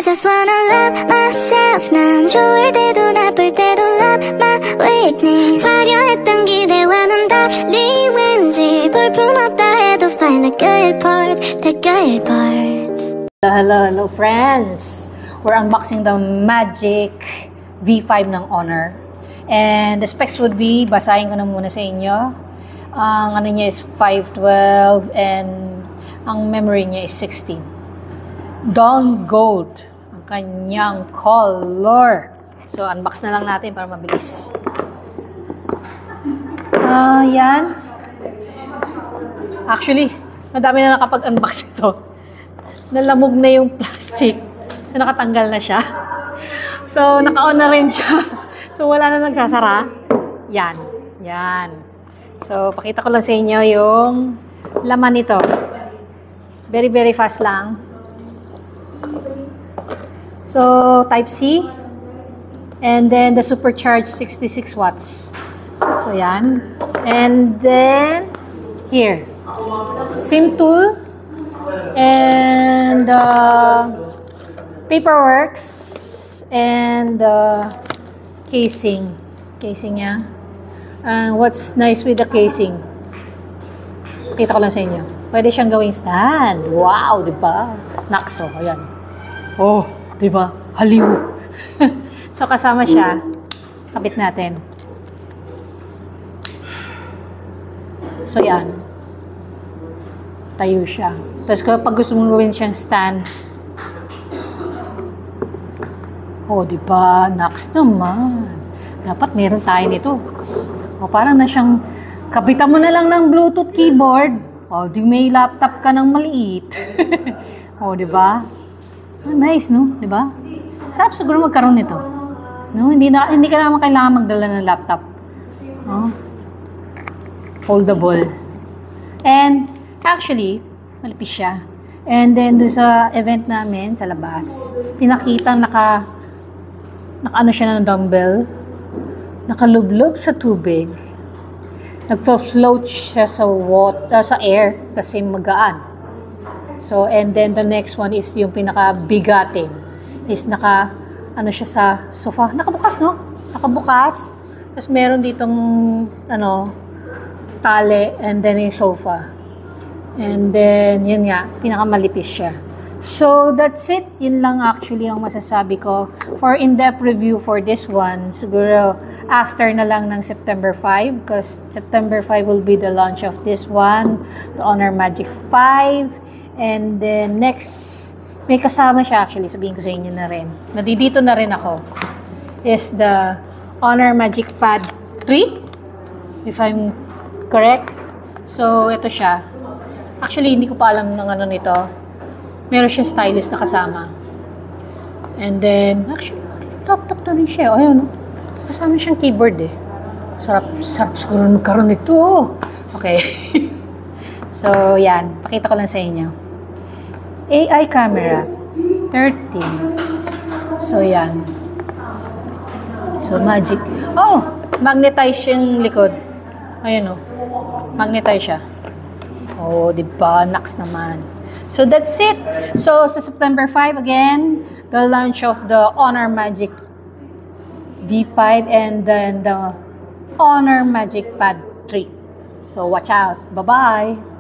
just wanna love myself. 난 좋을 때도 나쁠 때도 love my weakness. 화려했던 기대와는 달리 왠지 볼품없다 해도 find the good parts, the good parts. Hello friends! We're unboxing the Magic V5 ng Honor. And the specs would be, basahin ko na muna sa inyo. Ang ano niya is 512 and ang memory niya is 16. Dawn Gold ang kanyang color. So unbox na lang natin para mabilis. Yan. Actually, madami na nakapag-unbox ito. Nalamog na yung plastic. So, nakatanggal na siya. So, naka-on na rin siya. So, wala na nagsasara. Yan. Yan. So, pakita ko lang sa inyo yung laman nito. Very, very fast lang. So, Type-C. And then, the supercharged 66 watts. So, yan. And then, here. SIM tool. And paperworks and casing niya. What's nice with the casing, kita ko lang sa inyo, pwede siyang gawing stand. Wow, diba? Nakso, ayan. Oh, diba? Haliw. So kasama siya, kabit natin. So yan, tayo siya. Tapos kapag gusto mong gawin siyang stand, oh, diba? Naks naman. Dapat meron tayo nito. O, parang na siyang, kapitan mo na lang ng Bluetooth keyboard. O, di may laptop ka ng maliit. O, diba? Nice, no? Diba? Sarap siguro magkaroon nito. No? Hindi ka naman kailangan magdala ng laptop. O, foldable. And, actually, malapis siya. And then, doon sa event namin, sa labas, pinakitang naka-ano siya ng dumbbell, nakalublob sa tubig, nagfo-float siya sa water, sa air, kasi magaan. So, and then the next one is yung pinaka-bigatin, is ano siya sa sofa, nakabukas, no? Nakabukas, tapos meron ditong, tali, and then yung sofa. And then, yun nga, pinakamalipis siya. So, that's it. Yun lang actually ang masasabi ko. For in-depth review for this one, siguro after na lang ng September 5, because September 5 will be the launch of this one, the Honor Magic 5. And then, next, may kasama siya actually, sabihin ko sa inyo na rin. Nadidito na rin ako. Is the Honor Magic Pad 3, if I'm correct. So, ito siya. Actually, hindi ko pa alam ng ano nito. Meron siya stylus na kasama. And then, actually, laptop na rin siya. O, ayun, kasama siyang keyboard eh. Sarap siguro magkaroon nito. Okay. So, yan. Pakita ko lang sa inyo. AI camera. 13. So, yan. So, magic. Oh! Magnetize yung likod. Ayun o. Magnetize siya. Oh, diba? Naks naman. So, that's it. So, sa September 5, again, the launch of the Honor Magic V5 and then the Honor Magic Pad 3. So, watch out. Bye-bye!